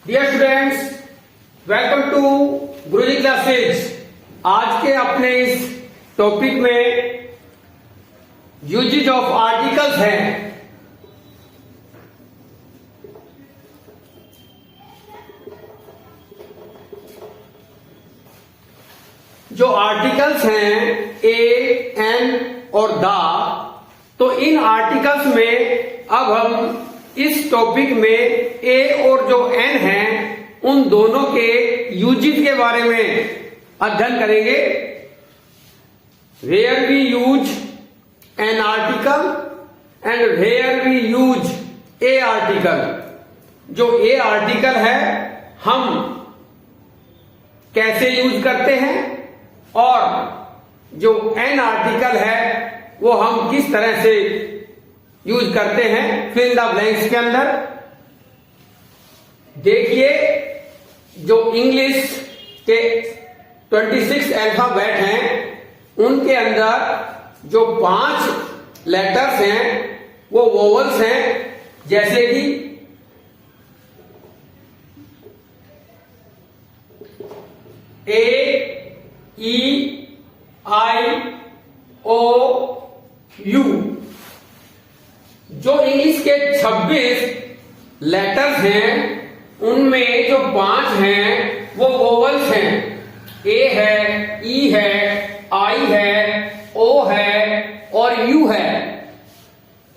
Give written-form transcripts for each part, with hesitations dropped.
Dear students, welcome to Guruji classes. आज के अपने इस टॉपिक में यूजेज ऑफ आर्टिकल्स हैं। जो आर्टिकल्स हैं ए, एन और द, तो इन आर्टिकल्स में अब हम इस टॉपिक में ए और जो एन है उन दोनों के यूजेस के बारे में अध्ययन करेंगे। Where we use an article and where we use a article. जो ए आर्टिकल है हम कैसे यूज करते हैं और जो एन आर्टिकल है वो हम किस तरह से यूज करते हैं। फिल इन द ब्लैंक्स के अंदर देखिए, जो इंग्लिश के 26 अल्फाबेट हैं उनके अंदर जो 5 लेटर्स हैं वो वोवल्स हैं, जैसे कि ए, ई, आई, ओ, यू। जो इंग्लिश के 26 लेटर्स हैं उनमें जो 5 हैं वो वोवल्स हैं। ए है, ई है, आई है, ओ है और यू है।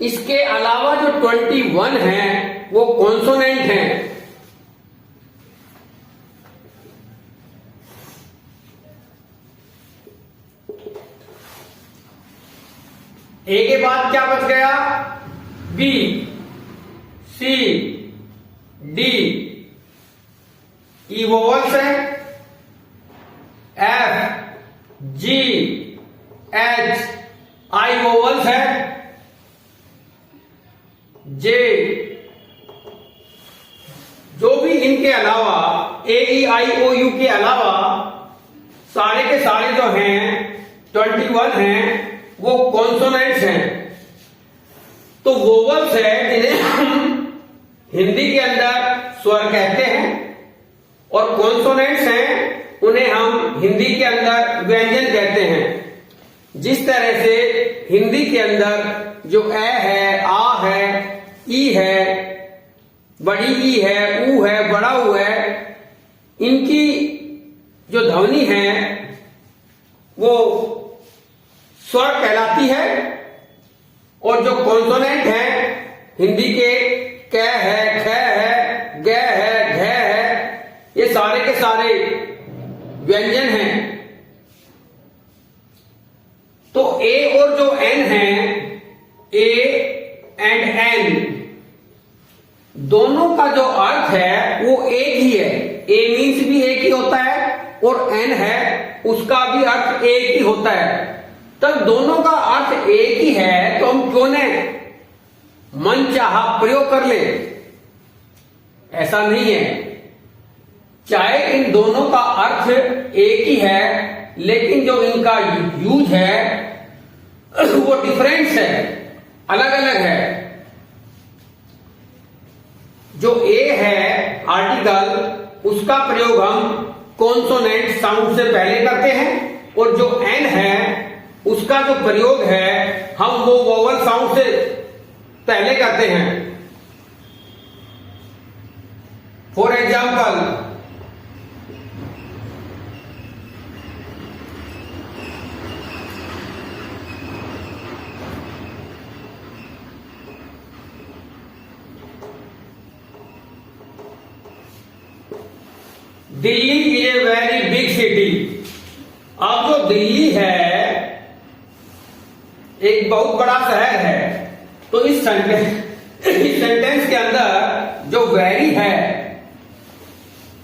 इसके अलावा जो 21 हैं वो कॉन्सोनेंट हैं। ए के बाद क्या बच गया? बी, सी, डी, ई वोवल्स है, एफ, जी, एच, आई वोवल्स है, जे। जो भी इनके अलावा ए, ई, आई, ओ, यू के अलावा सारे के सारे जो हैं 21 हैं वो कॉन्सोनेंट्स हैं। तो वोवल्स है जिन्हें हम हिंदी के अंदर स्वर कहते हैं और कॉन्सोनेंट्स हैं उन्हें हम हिंदी के अंदर व्यंजन कहते हैं। जिस तरह से हिंदी के अंदर जो ए है, आ है, ई है, बड़ी ई है, ऊ है, बड़ा ऊ है, इनकी जो ध्वनि है वो स्वर कहलाती है। और जो कॉन्सोनेंट है हिंदी के क है, ख है, ग है, घ है, ये सारे के सारे व्यंजन हैं। तो ए और जो एन है, ए एंड एन, दोनों का जो अर्थ है वो एक ही है। ए मीन्स भी एक ही होता है और एन है उसका भी अर्थ एक ही होता है। तब दोनों का अर्थ एक ही है तो हम क्यों न मन चाहा प्रयोग कर ले? ऐसा नहीं है। चाहे इन दोनों का अर्थ एक ही है लेकिन जो इनका यूज है वो डिफरेंस है, अलग अलग है। जो ए है आर्टिकल उसका प्रयोग हम कॉन्सोनेंट साउंड से पहले करते हैं और जो एन है उसका जो प्रयोग है हम वो वोवल साउंड से पहले करते हैं। For example, Delhi is a very big city. अब जो दिल्ली है एक बहुत बड़ा शहर है, तो इस सेंटेंस के अंदर जो वेरी है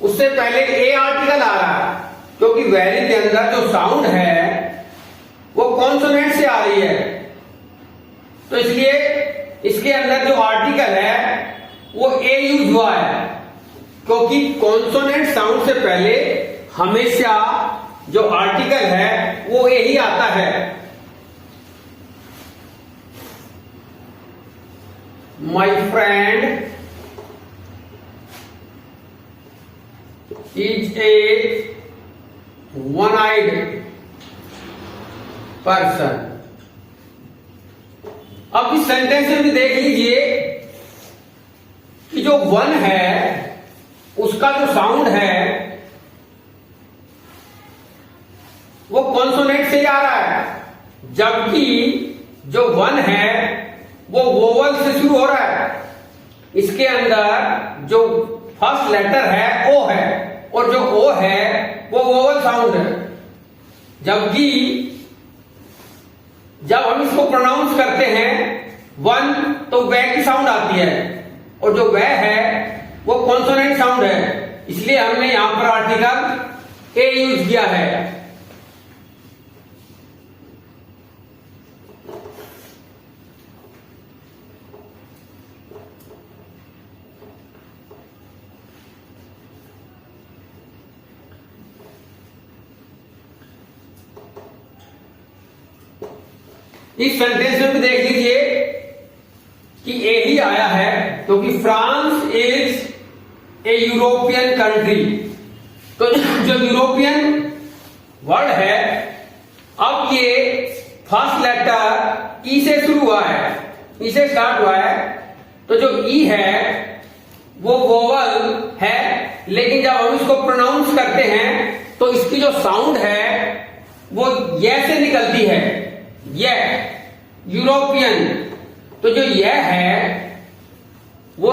उससे पहले ए आर्टिकल आ रहा है, क्योंकि वेरी के अंदर जो साउंड है वो कॉन्सोनेंट से आ रही है। तो इसलिए इसके अंदर जो आर्टिकल है वो ए यूज हुआ है, क्योंकि कॉन्सोनेंट साउंड से पहले हमेशा जो आर्टिकल है वो ए ही आता है। My friend is a one eyed person. अब इस सेंटेंस में भी देख लीजिए कि जो वन है उसका जो साउंड है वो कॉन्सोनेंट से ही आ रहा है, जबकि जो वन है वो वोवल से शुरू हो रहा है। इसके अंदर जो फर्स्ट लेटर है ओ है, और जो ओ है वो वोवल साउंड है, जबकि जब हम इसको प्रोनाउंस करते हैं वन तो वे की साउंड आती है, और जो वे है वो कॉन्सोनेंट साउंड है। इसलिए हमने यहां पर आर्टिकल ए यूज किया है। इस सेंटेंस में भी देख लीजिए कि ए ही आया है, क्योंकि France is a European country. तो जो यूरोपियन वर्ड है, अब ये फर्स्ट लेटर ई से शुरू हुआ है, ई से स्टार्ट हुआ है, तो जो ई है वो वोवल है, लेकिन जब हम इसको प्रोनाउंस करते हैं तो इसकी जो साउंड है वो ये से निकलती है, ये यूरोपियन। तो जो ये है वो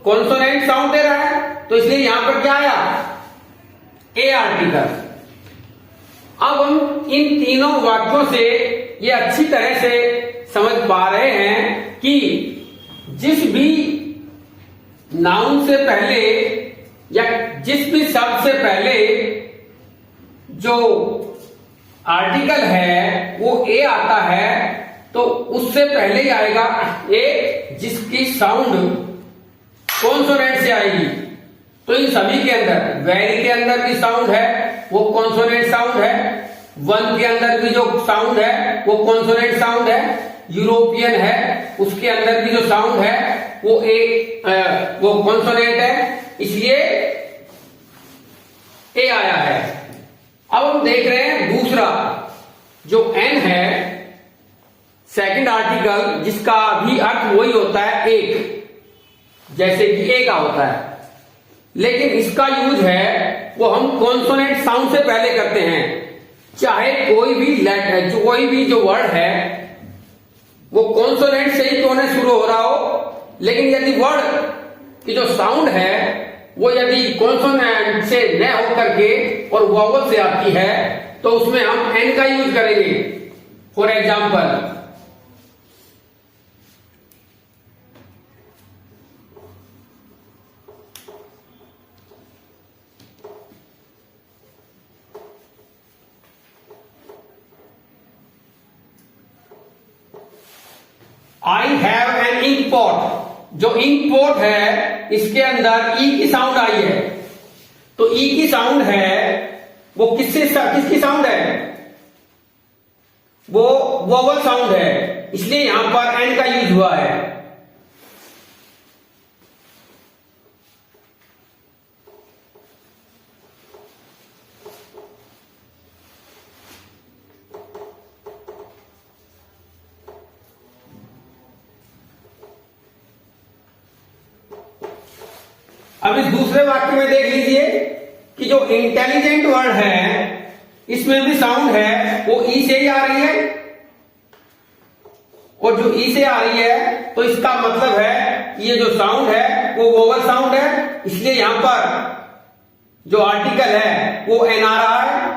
कॉन्सोनेंट साउंड दे रहा है, तो इसलिए यहां पर क्या आया, ए आर्टिकल। अब हम इन तीनों वाक्यों से ये अच्छी तरह से समझ पा रहे हैं कि जिस भी नाउन से पहले या जिस भी शब्द से पहले जो आर्टिकल है वो ए आता है, तो उससे पहले ही आएगा ए जिसकी साउंड कॉन्सोनेंट से आएगी। तो इन सभी के अंदर, वेरी के अंदर भी साउंड है वो कॉन्सोनेंट साउंड है, वन के अंदर भी जो साउंड है वो कॉन्सोनेंट साउंड है, यूरोपियन है उसके अंदर भी जो साउंड है वो कॉन्सोनेंट है, इसलिए ए आया है। अब हम देख रहे हैं दूसरा जो एन है, सेकंड आर्टिकल, जिसका भी अर्थ वही होता है एक, जैसे कि ए का होता है, लेकिन इसका यूज है वो हम कॉन्सोनेंट साउंड से पहले करते हैं। चाहे कोई भी लेटर, कोई भी जो वर्ड है वो कॉन्सोनेंट से ही क्यों न शुरू हो रहा हो, लेकिन यदि वर्ड की जो साउंड है वो यदि कॉन्सोनेंट से न होकर के और वोवल से आती है तो उसमें हम एन का यूज करेंगे। For example, I have an ink pot. जो इंक पॉट है इसके अंदर ई की साउंड आई है, तो ई की साउंड है वो किसकी साउंड है, वो वोवल साउंड है, इसलिए यहां पर एन का यूज हुआ है। अब इस दूसरे वाक्य में देख लीजिए कि जो इंटेलिजेंट वर्ड है इसमें भी साउंड है वो ई से ही आ रही है, और जो ई से आ रही है तो इसका मतलब है कि ये जो साउंड है वो वोवल साउंड है, इसलिए यहां पर जो आर्टिकल है वो एन आ रहा है।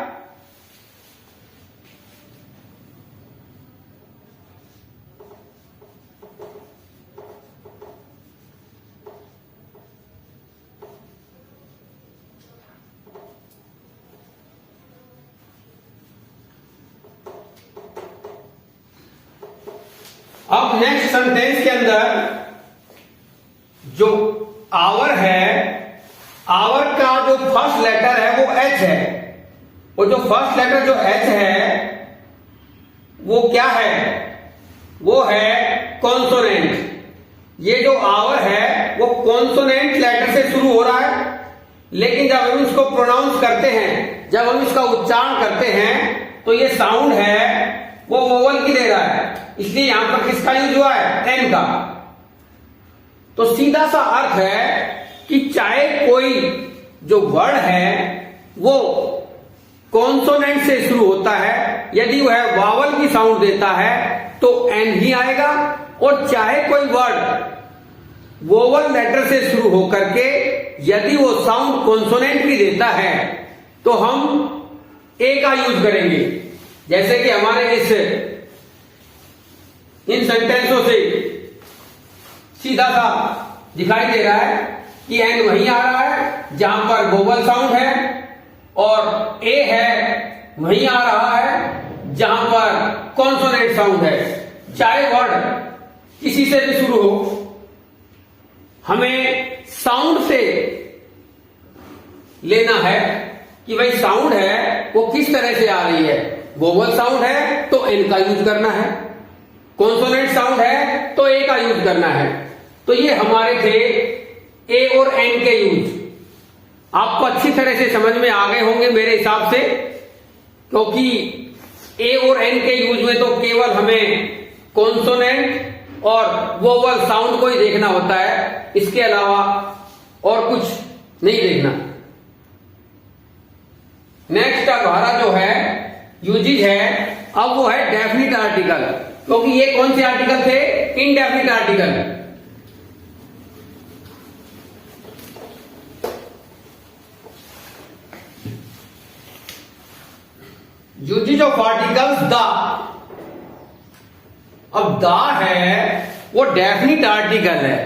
अब नेक्स्ट सेंटेंस के अंदर जो आवर है, आवर का जो फर्स्ट लेटर है वो एच है, और जो फर्स्ट लेटर जो एच है वो क्या है, वो है कॉन्सोनेंट। ये जो आवर है वो कॉन्सोनेंट लेटर से शुरू हो रहा है, लेकिन जब हम इसको प्रोनाउंस करते हैं, जब हम इसका उच्चारण करते हैं, तो ये साउंड है वो वोवल की दे रहा है, इसलिए यहां पर किसका यूज हुआ है? एन का। तो सीधा सा अर्थ है कि चाहे कोई जो वर्ड है वो कॉन्सोनेंट से शुरू होता है, यदि वह वावल की साउंड देता है तो एन ही आएगा, और चाहे कोई वर्ड वोवल लेटर से शुरू होकर के यदि वो साउंड कॉन्सोनेंट की देता है तो हम ए का यूज करेंगे। जैसे कि हमारे इन सेंटेंसों से सीधा सा दिखाई दे रहा है कि एन वहीं आ रहा है जहां पर वोवल साउंड है, और ए है वहीं आ रहा है जहां पर कॉन्सोनेंट साउंड है। चाहे वर्ड किसी से भी शुरू हो, हमें साउंड से लेना है कि भाई साउंड है वो किस तरह से आ रही है। वोवल साउंड है तो एन का यूज करना है, कॉन्सोनेंट साउंड है तो ए का यूज करना है। तो ये हमारे थे ए और एन के यूज। आपको अच्छी तरह से समझ में आ गए होंगे मेरे हिसाब से, क्योंकि ए और एन के यूज में तो केवल हमें कॉन्सोनेंट और वोवल साउंड को ही देखना होता है, इसके अलावा और कुछ नहीं देखना। नेक्स्ट हमारा जो है यूजेज है, अब वो है डेफिनिट आर्टिकल, क्योंकि ये कौन से आर्टिकल थे? Indefinite article. Usages of articles the. अब द है वो डेफिनिट आर्टिकल है।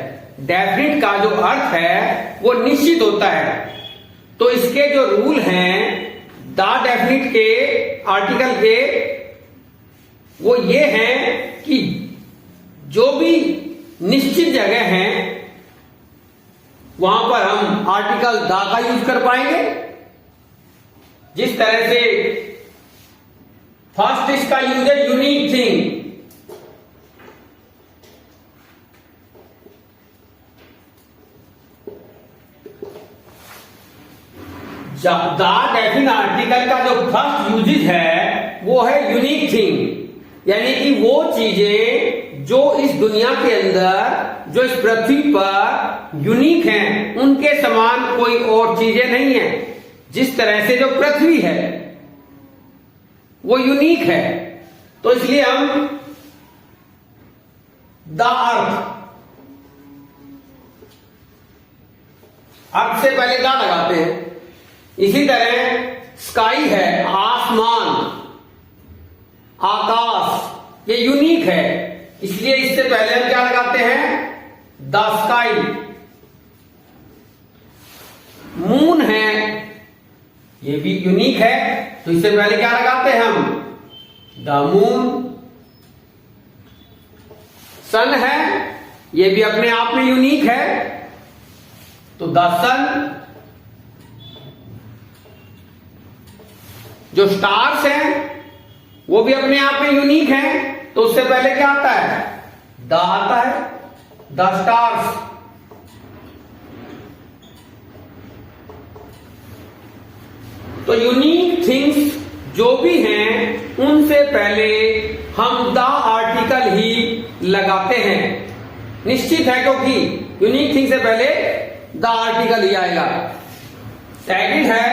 डेफिनिट का जो अर्थ है वो निश्चित होता है, तो इसके जो रूल हैं द डेफिनिट के आर्टिकल के, वो ये हैं कि जो भी निश्चित जगह है वहां पर हम आर्टिकल द का यूज कर पाएंगे। जिस तरह से फर्स्ट इसका यूज है unique thing, the definite article का जो फर्स्ट यूजेज है वो है यूनिक थिंग, यानी कि वो चीजें जो इस दुनिया के अंदर, जो इस पृथ्वी पर यूनिक हैं, उनके समान कोई और चीजें नहीं है। जिस तरह से जो पृथ्वी है वो यूनिक है, तो इसलिए हम द अर्थ से पहले द लगाते हैं। इसी तरह स्काई है, आसमान, आकाश, ये यूनिक है, इसलिए इससे पहले हम क्या लगाते हैं? The sky. मून है, ये भी यूनिक है, तो इससे पहले क्या लगाते हैं हम? The moon. सन है, ये भी अपने आप में यूनिक है, तो द सन। जो स्टार्स हैं वो भी अपने आप में यूनिक हैं, तो उससे पहले क्या आता है? द आता है, द स्टार्स। तो यूनिक थिंग्स जो भी हैं उनसे पहले हम द आर्टिकल ही लगाते हैं। निश्चित है, क्योंकि यूनिक थिंग से पहले द आर्टिकल ही आएगा। सेकंड है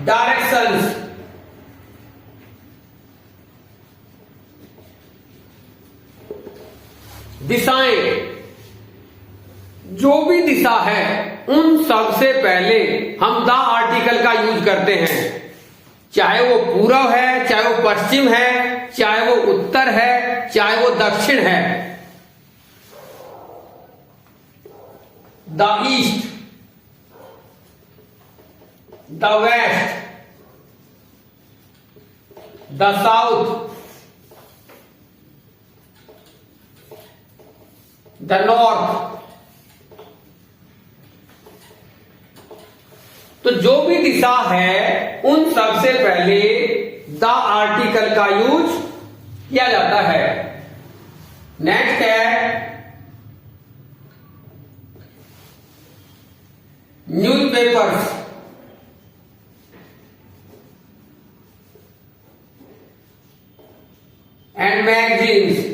डायरेक्शंस। दिशाएं, जो भी दिशा है उन सबसे पहले हम द आर्टिकल का यूज करते हैं। चाहे वो पूर्व है, चाहे वो पश्चिम है, चाहे वो उत्तर है, चाहे वो दक्षिण है। The east, the west, the south, the north. तो जो भी दिशा है उन सबसे पहले द आर्टिकल का यूज किया जाता है। नेक्स्ट है न्यूज़पेपर्स, एंड मैगजीन्स।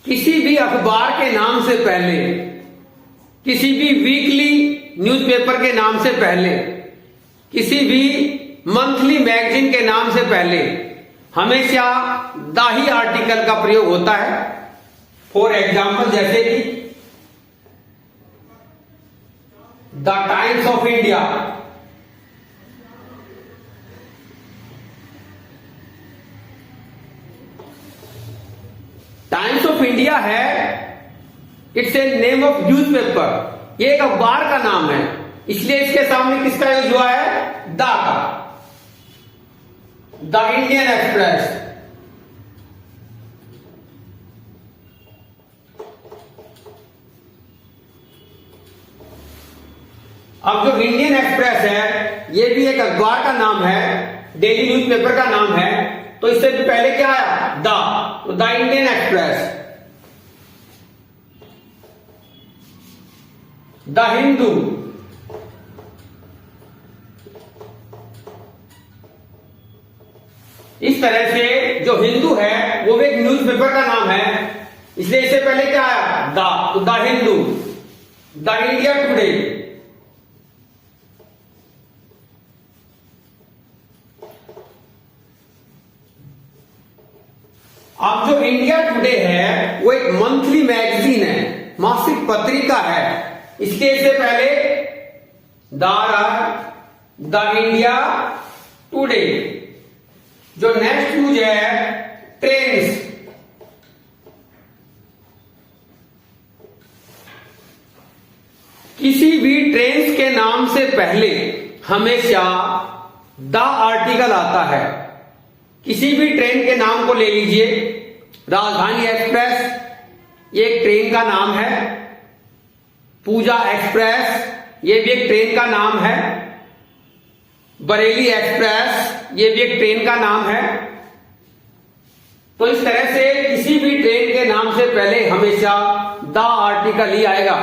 किसी भी अखबार के नाम से पहले, किसी भी वीकली न्यूज़पेपर के नाम से पहले, किसी भी मंथली मैगजीन के नाम से पहले हमेशा द ही आर्टिकल का प्रयोग होता है। फॉर एग्जाम्पल, जैसे कि the Times of India, Times of India है, it's a name of newspaper, ये एक अखबार का नाम है, इसलिए इसके सामने किसका यूज हुआ है? द का। द इंडियन एक्सप्रेस, अब जो इंडियन एक्सप्रेस है ये भी एक अखबार का नाम है, डेली न्यूज़पेपर का नाम है, तो इससे भी पहले क्या आया? द, तो the Indian express. The Hindu, इस तरह से जो हिंदू है वो भी एक न्यूज़पेपर का नाम है, इसलिए इससे पहले क्या आया? द, तो the Hindu. The India today, अब जो इंडिया टुडे है वो एक मंथली मैगजीन है, मासिक पत्रिका है, इसलिए इससे पहले द इंडिया टुडे। जो नेक्स्ट यूज है ट्रेन्स, किसी भी ट्रेन्स के नाम से पहले हमेशा द आर्टिकल आता है। किसी भी ट्रेन के नाम को ले लीजिए, राजधानी एक्सप्रेस ये एक ट्रेन का नाम है, पूजा एक्सप्रेस ये भी एक ट्रेन का नाम है, बरेली एक्सप्रेस ये भी एक ट्रेन का नाम है। तो इस तरह से किसी भी ट्रेन के नाम से पहले हमेशा द आर्टिकल ही आएगा।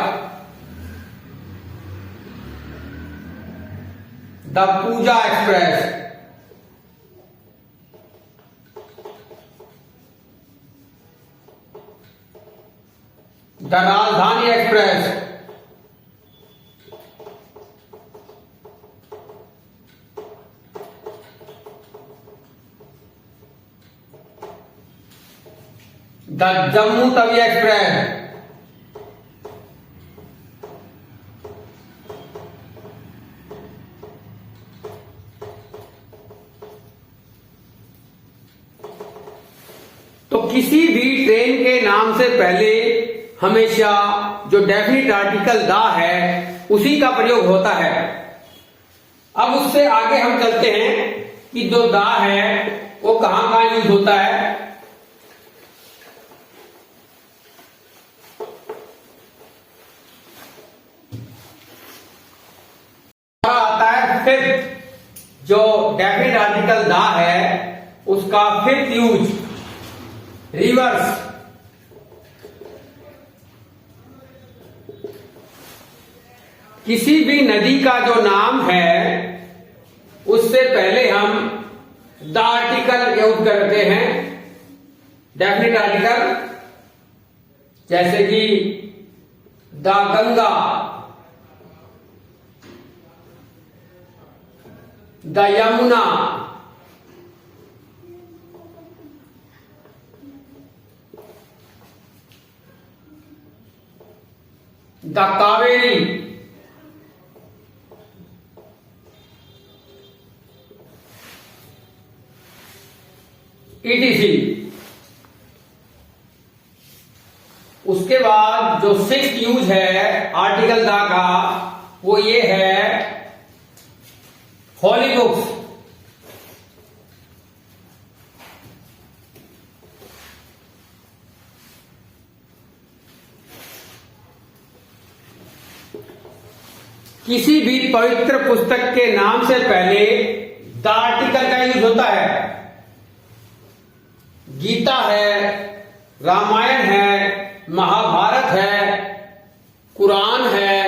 द पूजा एक्सप्रेस, द राजधानी express, the Jammu Tawi express, तो किसी भी ट्रेन के नाम से पहले हमेशा जो डेफिनिट आर्टिकल द है उसी का प्रयोग होता है। अब उससे आगे हम चलते हैं कि जो द है वो कहां कहां यूज होता है। आता है फिफ्थ, जो डेफिनिट आर्टिकल द है उसका फिफ्थ यूज रिवर्स। किसी भी नदी का जो नाम है उससे पहले हम द आर्टिकल यूज करते हैं, डेफिनिट आर्टिकल, जैसे कि the Ganga, the Yamuna, the Kaveri, ETC। उसके बाद जो सिक्स्थ यूज है आर्टिकल द का वो ये है होली बुक्स। किसी भी पवित्र पुस्तक के नाम से पहले द आर्टिकल का यूज होता है। गीता है, रामायण है, महाभारत है, कुरान है,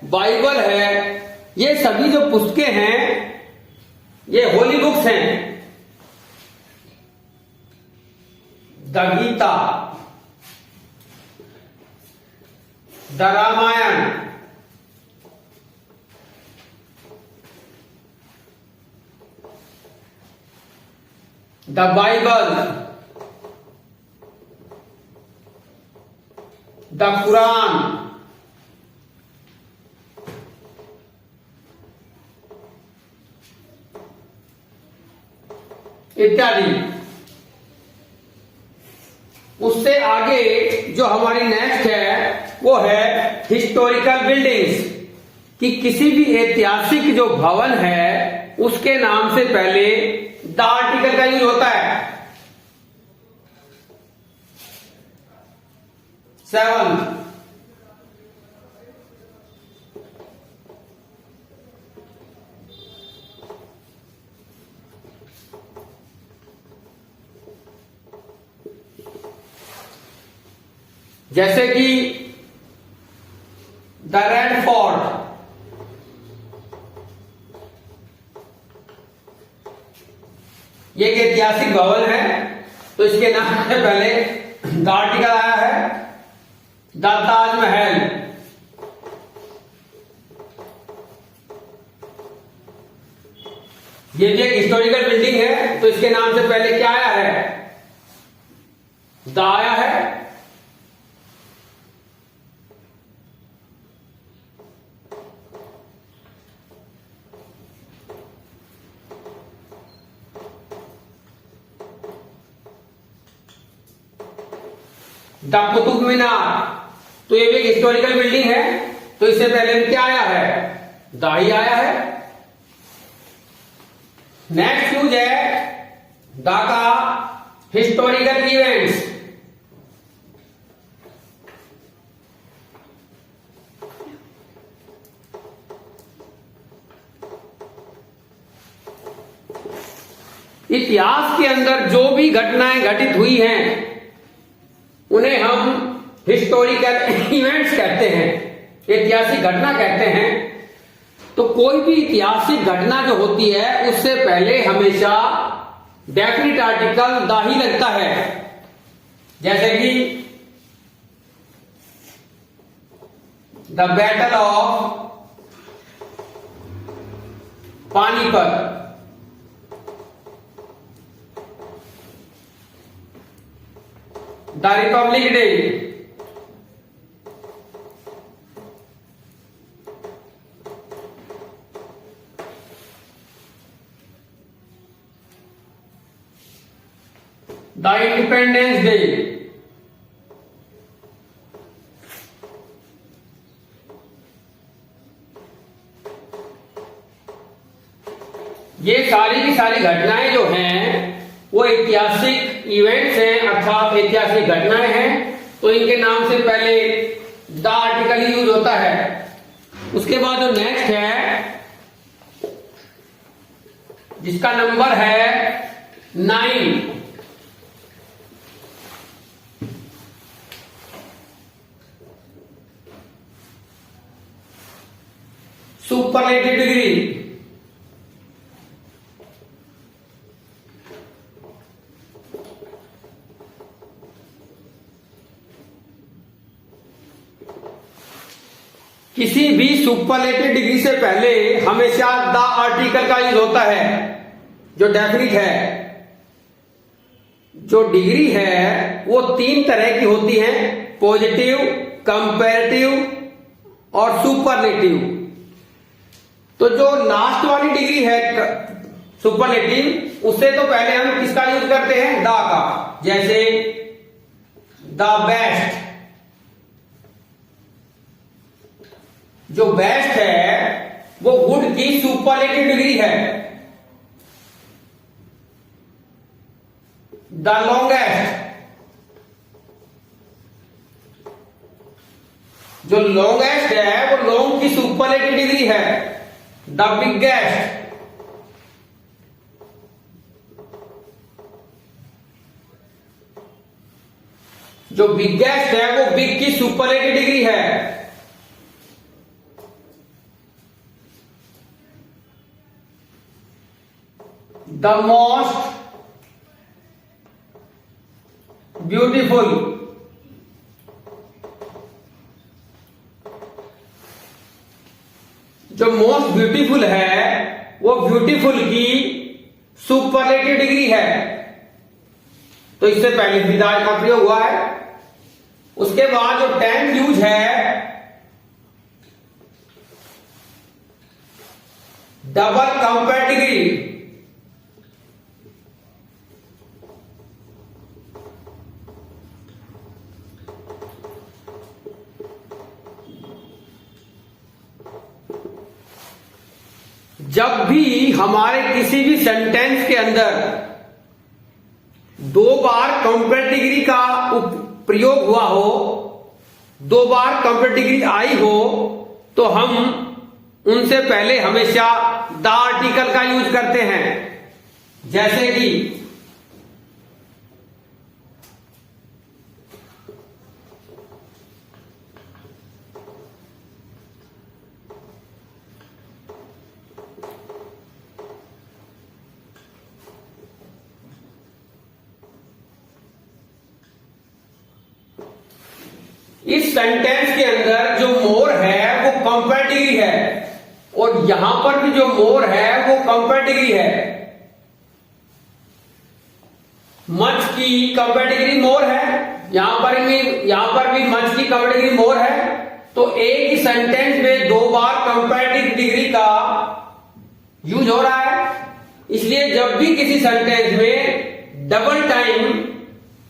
बाइबल है, ये सभी जो पुस्तकें हैं ये होली बुक्स हैं। The Gita, the Ramayana, the Bible, the Quran, इत्यादि। उससे आगे जो हमारी नेक्स्ट है वो है हिस्टोरिकल बिल्डिंग्स, कि किसी भी ऐतिहासिक जो भवन है उसके नाम से पहले द आर्टिकल का यूज होता है। 7, जैसे कि द रेड फोर्ट, ये एक ऐतिहासिक भवन है तो इसके नाम से पहले द आर्टिकल आया है। द ताजमहल, ये भी एक हिस्टोरिकल बिल्डिंग है तो इसके नाम से पहले क्या आया है? द आया है। द कुतुब मीनार, तो ये भी एक हिस्टोरिकल बिल्डिंग है तो इससे पहले भी क्या आया है? द ही आया है। नेक्स्ट यूज है द का हिस्टोरिकल इवेंट्स। इतिहास के अंदर जो भी घटनाएं घटित हुई हैं उन्हें हम हिस्टोरिकल इवेंट्स कहते हैं, ऐतिहासिक घटना कहते हैं। तो कोई भी ऐतिहासिक घटना जो होती है उससे पहले हमेशा डेफिनेट आर्टिकल द ही लगता है। जैसे कि the battle of Panipat, the Republic day, the independence day, ये सारी की सारी घटनाएं जो हैं वो ऐतिहासिक इवेंट्स हैं अर्थात ऐतिहासिक घटनाएं हैं तो इनके नाम से पहले द आर्टिकल यूज होता है। उसके बाद जो नेक्स्ट है जिसका नंबर है 9, सुपरलेटिव डिग्री। किसी भी सुपरलेटिव डिग्री से पहले हमेशा द आर्टिकल का यूज होता है जो डेफिनिट है। जो डिग्री है वो 3 तरह की होती है, पॉजिटिव, कंपैरेटिव और सुपरलेटिव। तो जो लास्ट वाली डिग्री है सुपरलेटिव उससे तो पहले हम किसका यूज करते हैं? द का। जैसे द बेस्ट, जो बेस्ट है वो गुड की सुपरलेटिव डिग्री है। द लॉन्गेस्ट, जो लॉन्गेस्ट है वो लॉन्ग की सुपरलेटिव डिग्री है। द बिगेस्ट, जो बिगेस्ट है वो बिग की सुपरलेटिव डिग्री है। द मोस्ट ब्यूटीफुल, जो मोस्ट ब्यूटीफुल है वो ब्यूटीफुल की सुपरलेटिव डिग्री है। तो इससे पहले विदाई का प्रयोग हुआ है। उसके बाद जो 10th यूज है डबल कंपेयर डिग्री। जब भी हमारे किसी भी सेंटेंस के अंदर 2 बार कंपेयर डिग्री का प्रयोग हुआ हो, 2 बार कंपेयर डिग्री आई हो, तो हम उनसे पहले हमेशा द आर्टिकल का यूज करते हैं। जैसे कि इस सेंटेंस के अंदर जो मोर है वो कंपेयर डिग्री है, और यहां पर भी जो मोर है वो कंपेयर डिग्री है। मच की कंपेयर डिग्री मोर है, यहां पर भी मच की कंपेयर डिग्री मोर है। तो एक ही सेंटेंस में 2 बार कंपेयर डिग्री का यूज हो रहा है। इसलिए जब भी किसी सेंटेंस में डबल टाइम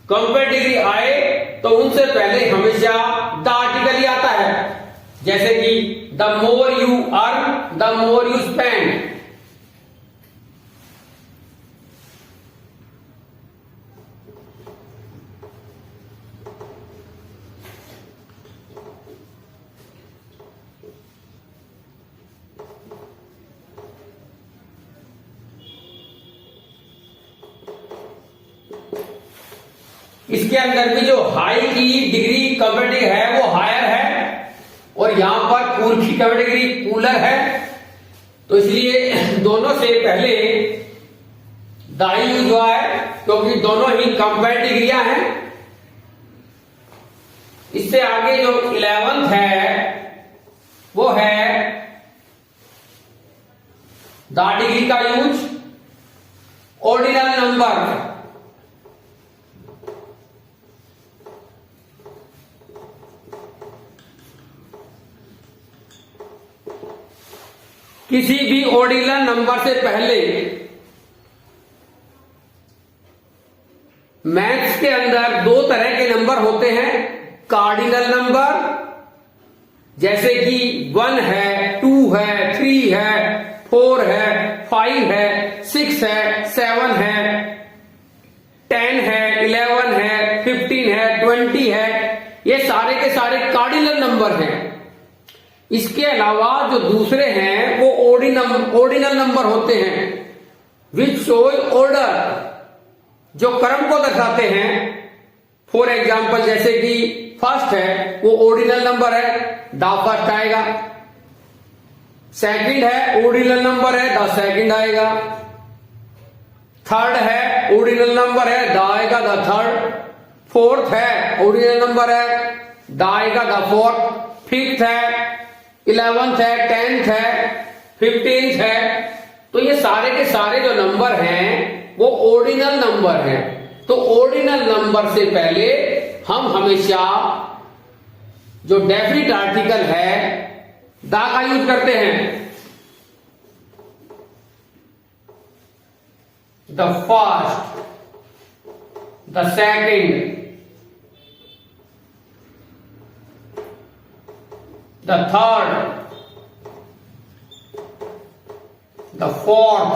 कंपेयर डिग्री आए तो उनसे पहले हमेशा द आर्टिकल ही आता है। जैसे कि the more you earn, the more you spend. इसके अंदर भी जो हाई की डिग्री कंपेयर है वो हायर है, और यहां पर कूल की कंपेयर डिग्री कूलर है। तो इसलिए दोनों से पहले दाई यूज हुआ है, क्योंकि दोनों ही कंपेयर डिग्रियां हैं। इससे आगे जो 11th है वो है द डिग्री का यूज ऑर्डिनल नंबर। किसी भी ऑर्डिनल नंबर से पहले मैथ्स के अंदर 2 तरह के नंबर होते हैं। कार्डिनल नंबर, जैसे कि 1 है, 2 है, 3 है, 4 है, 5 है, 6 है, 7 है, 10 है, 11 है, 15 है, 20 है। ये सारे के सारे कार्डिनल नंबर हैं। इसके अलावा जो दूसरे हैं वो ऑर्डिनल नंबर होते हैं, विच शोज ऑर्डर, जो क्रम को दर्शाते हैं। फॉर एग्जाम्पल, जैसे कि फर्स्ट है वो ऑर्डिनल नंबर है, द फर्स्ट आएगा। सेकंड है ऑर्डिनल नंबर है, द सेकंड आएगा। थर्ड है ऑर्डिनल नंबर है, द आएगा, द थर्ड। फोर्थ है ऑर्डिनल नंबर है, द आएगा, द फोर्थ। फिफ्थ है, 11th है, 10th है, 15th है। तो ये सारे के सारे जो नंबर हैं वो ऑर्डिनल नंबर हैं। तो ऑर्डिनल नंबर से पहले हम हमेशा जो डेफिनिट आर्टिकल है द का यूज करते हैं। The first, the second, the third, the fourth,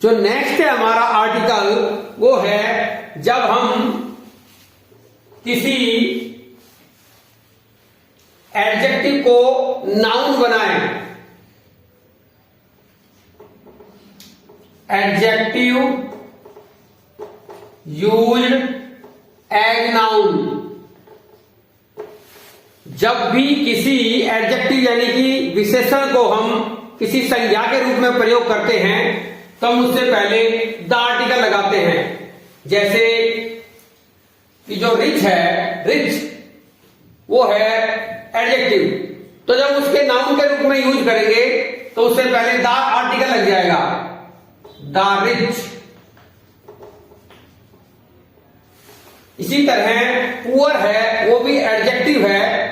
जो नेक्स्ट है हमारा आर्टिकल वो है जब हम किसी एडजेक्टिव को नाउन बनाएं। Adjective used as noun. जब भी किसी एडजेक्टिव यानी कि विशेषण को हम किसी संज्ञा के रूप में प्रयोग करते हैं तो हम उससे पहले द आर्टिकल लगाते हैं। जैसे कि जो रिच है, रिच वो है एडजेक्टिव, तो जब उसके नाउन के रूप में यूज करेंगे तो उससे पहले द आर्टिकल लग जाएगा, द रिच। इसी तरह पुअर है, वो भी एडजेक्टिव है,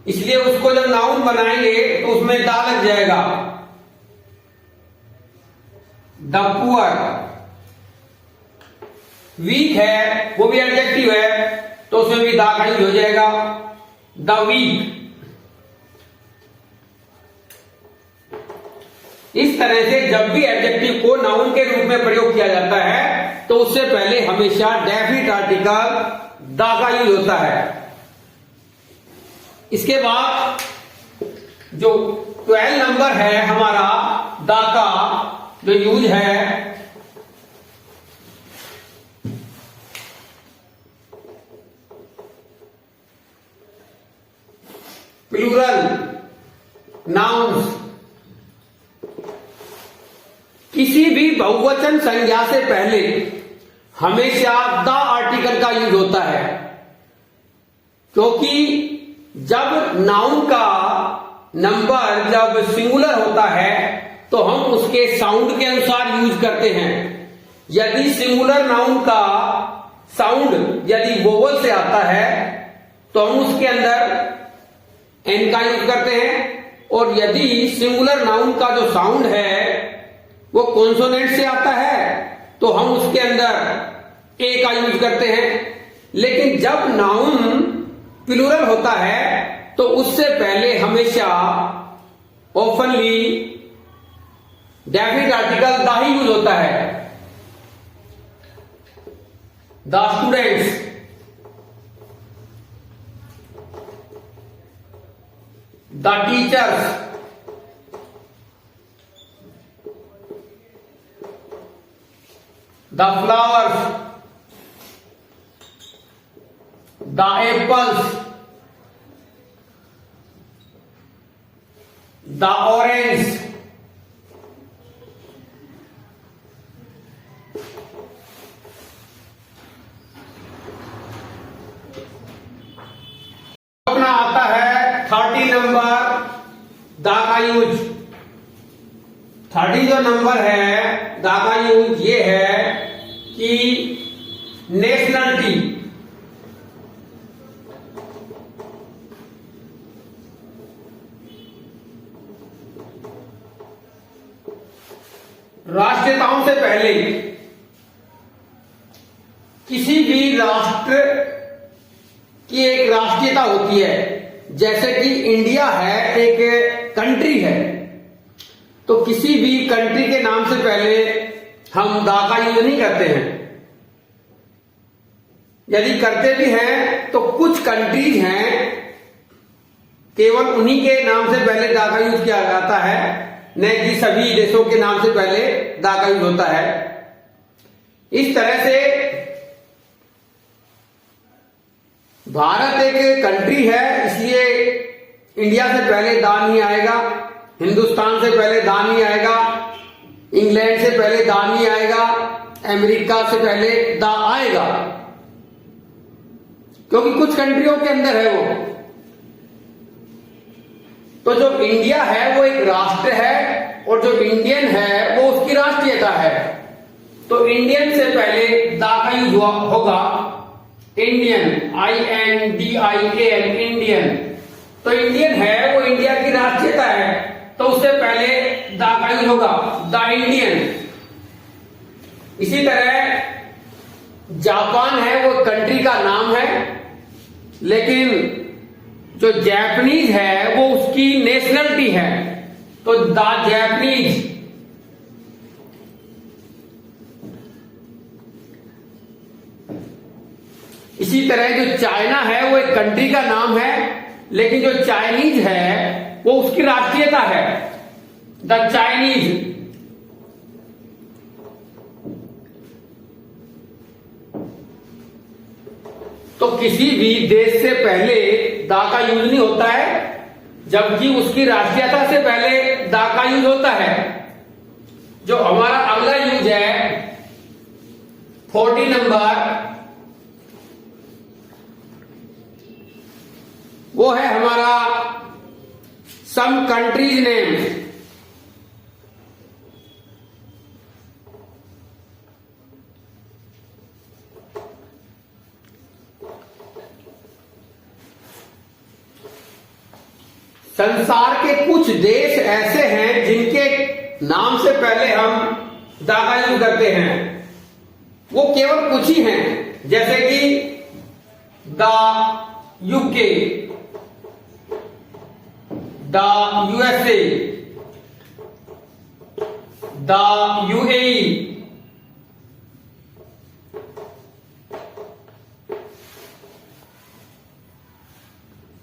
इसलिए उसको जब नाउन बनाएंगे तो उसमें द लग जाएगा, द पुअर। वीक है, वो भी एडजेक्टिव है, तो उसमें भी द का यूज हो जाएगा, द वीक। इस तरह से जब भी एडजेक्टिव को नाउन के रूप में प्रयोग किया जाता है तो उससे पहले हमेशा डेफिनिट आर्टिकल द का यूज होता है। इसके बाद जो 12 नंबर है हमारा द का जो यूज है, प्लूरल नाउन्स। किसी भी बहुवचन संज्ञा से पहले हमेशा द आर्टिकल का यूज होता है, क्योंकि जब नाउन का नंबर जब सिंगुलर होता है तो हम उसके साउंड के अनुसार यूज करते हैं। यदि सिंगुलर नाउन का साउंड यदि वोवल से आता है तो हम उसके अंदर एन का यूज करते हैं, और यदि सिंगुलर नाउन का जो साउंड है वो कॉन्सोनेंट से आता है तो हम उसके अंदर ए का यूज करते हैं। लेकिन जब नाउन प्लूरल होता है तो उससे पहले हमेशा openly definite article the he use होता है। The students, the teachers, the flowers, the apples, the orange, अपना आता है 30 नंबर द का यूज। 30 जो नंबर है द का यूज ये है कि नेशनलिटी, राष्ट्रीयताओं से पहले किसी भी राष्ट्र की एक राष्ट्रीयता होती है। जैसे कि इंडिया है, एक कंट्री है, तो किसी भी कंट्री के नाम से पहले हम द का यूज नहीं करते हैं। यदि करते भी हैं तो कुछ कंट्रीज हैं केवल उन्हीं के नाम से पहले द का यूज किया जाता है, न कि सभी देशों के नाम से पहले द का यूज होता है। इस तरह से भारत एक कंट्री है, इसलिए इंडिया से पहले द नहीं आएगा, हिंदुस्तान से पहले द नहीं आएगा, इंग्लैंड से पहले द नहीं आएगा, अमेरिका से पहले द आएगा, क्योंकि कुछ कंट्रियों के अंदर है वो। तो जो इंडिया है वो एक राष्ट्र है और जो इंडियन है वो उसकी राष्ट्रीयता है। तो इंडियन से पहले द का यूज होगा इंडियन, INDIAN, इंडियन। तो इंडियन है वो इंडिया की राष्ट्रीयता है, तो उससे पहले द का यूज होगा द इंडियन। इसी तरह जापान है वो कंट्री का नाम है, लेकिन जो जापानीज है वो उसकी नेशनलिटी है, तो द जापानीज। इसी तरह जो चाइना है वो एक कंट्री का नाम है, लेकिन जो चाइनीज है वो उसकी राष्ट्रीयता है, द चाइनीज। तो किसी भी देश से पहले दा का यूज नहीं होता है, जबकि उसकी राष्ट्रीयता से पहले दा का यूज होता है। जो हमारा अगला यूज है 40 नंबर, वो है हमारा सम कंट्रीज नेम। संसार के कुछ देश ऐसे हैं जिनके नाम से पहले हम दा का यूज करते हैं। वो केवल कुछ ही हैं, जैसे कि the UK, the USA, the UAE,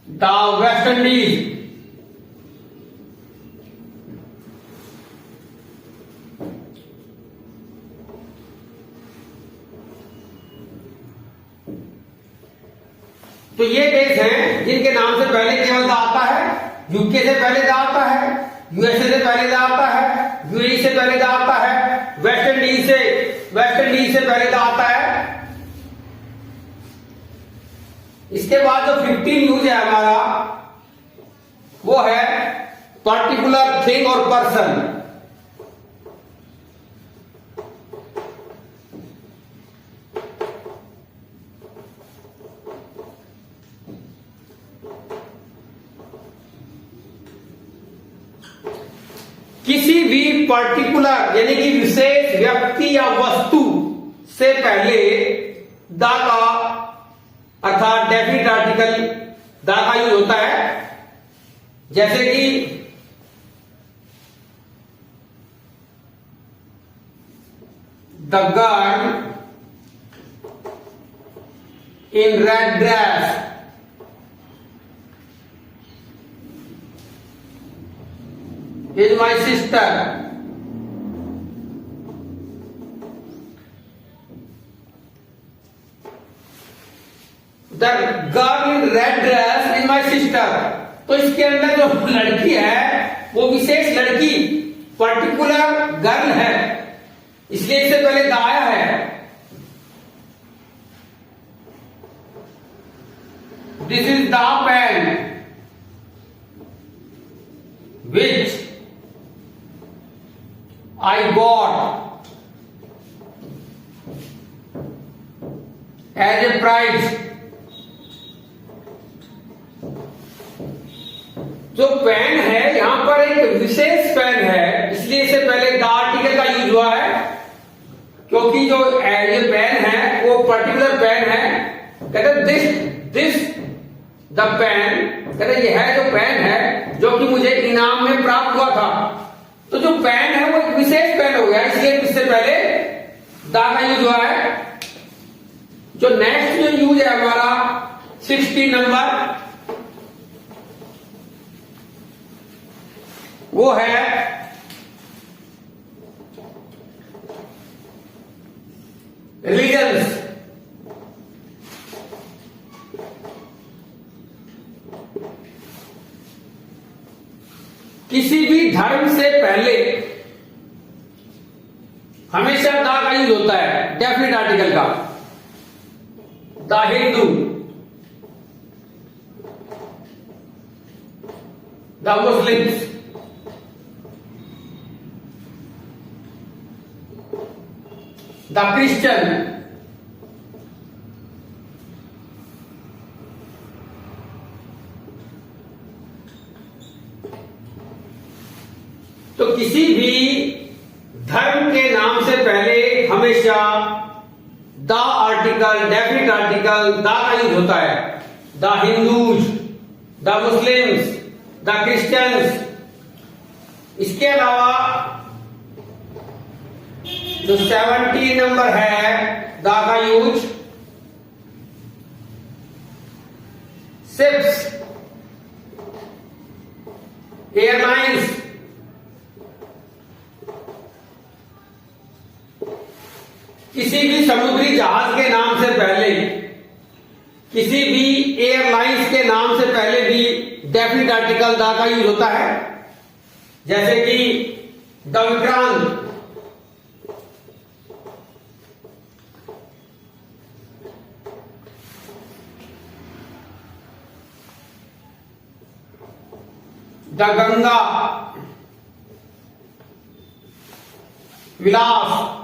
the West Indies, तो ये देश हैं जिनके नाम से पहले केवल दा आता है। यूके से पहले दा आता है, यूएसए से पहले दा आता है, यूएई से पहले दा आता है, वेस्ट इंडीज से पहले दा आता है। इसके बाद जो 15 यूज है हमारा, वो है पर्टिकुलर थिंग और पर्सन। किसी भी पर्टिकुलर यानी कि विशेष व्यक्ति या वस्तु से पहले दा का अर्थात डेफिनिट आर्टिकल दा का यूज होता है। जैसे कि the girl in red dress, is my sister. The girl in red dress is my sister. तो इसके अंदर जो लड़की है वो विशेष लड़की पर्टिकुलर गर्ल है, इसलिए इससे पहले द आया है। This is the pen which I bought as a prize. जो पेन है यहां पर एक विशेष पेन है, इसलिए इससे पहले द आर्टिकल का यूज हुआ है, क्योंकि जो ये पेन है वो पर्टिकुलर पेन है। कहते दिस द पेन, कहते ये है जो पेन है जो कि मुझे इनाम में प्राप्त हुआ था। तो जो पेन है वो एक विशेष पेन हो गया, इसलिए इससे पहले दा का यूज हुआ है। जो नेक्स्ट जो यूज है हमारा 60 नंबर, वो है रिलीजन्स। किसी भी धर्म से पहले हमेशा दा का यूज होता है डेफिनिट आर्टिकल का। The Hindu, the Muslims, the Christian, तो किसी भी धर्म के नाम से पहले हमेशा द आर्टिकल डेफिनिट आर्टिकल दा का यूज होता है। The Hindus, the Muslims, the Christians. इसके अलावा जो 70 नंबर है दा का यूज शिप्स, एयरलाइंस, किसी भी समुद्री जहाज के नाम से पहले किसी भी एयरलाइंस के नाम से पहले भी डेफिनेट आर्टिकल द का यूज होता है, जैसे कि द विक्रांत, द गंगा, विलास।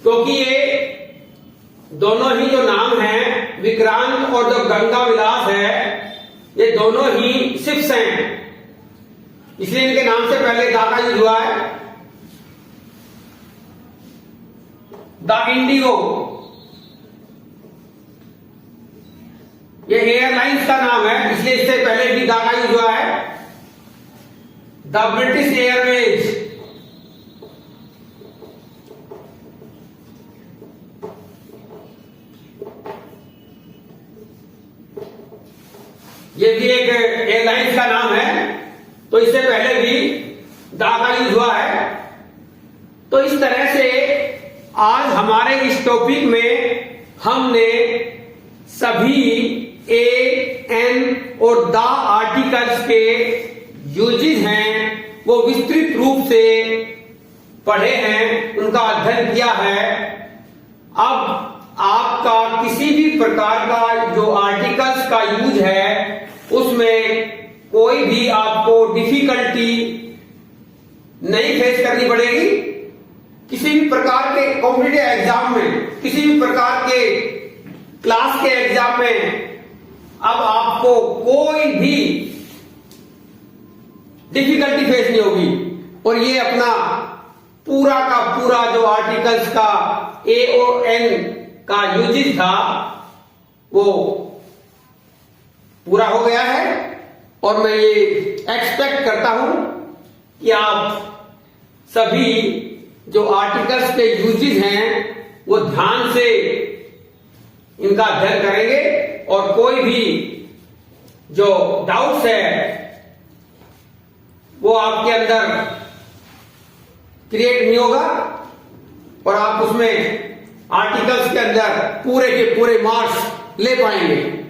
क्योंकि ये दोनों ही जो नाम हैं, विक्रांत और जो गंगा विलास है, ये दोनों ही शिप्स हैं, इसलिए इनके नाम से पहले दा का यूज हुआ है। द इंडिगो, ये एयरलाइंस का नाम है, इसलिए इससे पहले भी दा का यूज हुआ है। द ब्रिटिश एयरवेज, ये भी एक एयरलाइंस का नाम है, तो इससे पहले भी दा का यूज हुआ है। तो इस तरह से आज हमारे इस टॉपिक में हमने सभी ए, एन और द आर्टिकल्स के यूजेस हैं वो विस्तृत रूप से पढ़े हैं, उनका अध्ययन किया है। अब आपका किसी भी प्रकार का जो आर्टिकल्स का यूज है उसमें कोई भी आपको डिफिकल्टी नहीं फेस करनी पड़ेगी। किसी भी प्रकार के कॉम्पिटिटिव एग्जाम में, किसी भी प्रकार के क्लास के एग्जाम में अब आपको कोई भी डिफिकल्टी फेस नहीं होगी। और ये अपना पूरा का पूरा जो आर्टिकल्स का ए और एन का यूजेस था वो पूरा हो गया है, और मैं ये एक्सपेक्ट करता हूं कि आप सभी जो आर्टिकल्स के यूजेस हैं वो ध्यान से इनका अध्ययन करेंगे, और कोई भी जो डाउट्स है वो आपके अंदर क्रिएट नहीं होगा, और आप उसमें आर्टिकल्स के अंदर पूरे के पूरे मार्क्स ले पाएंगे।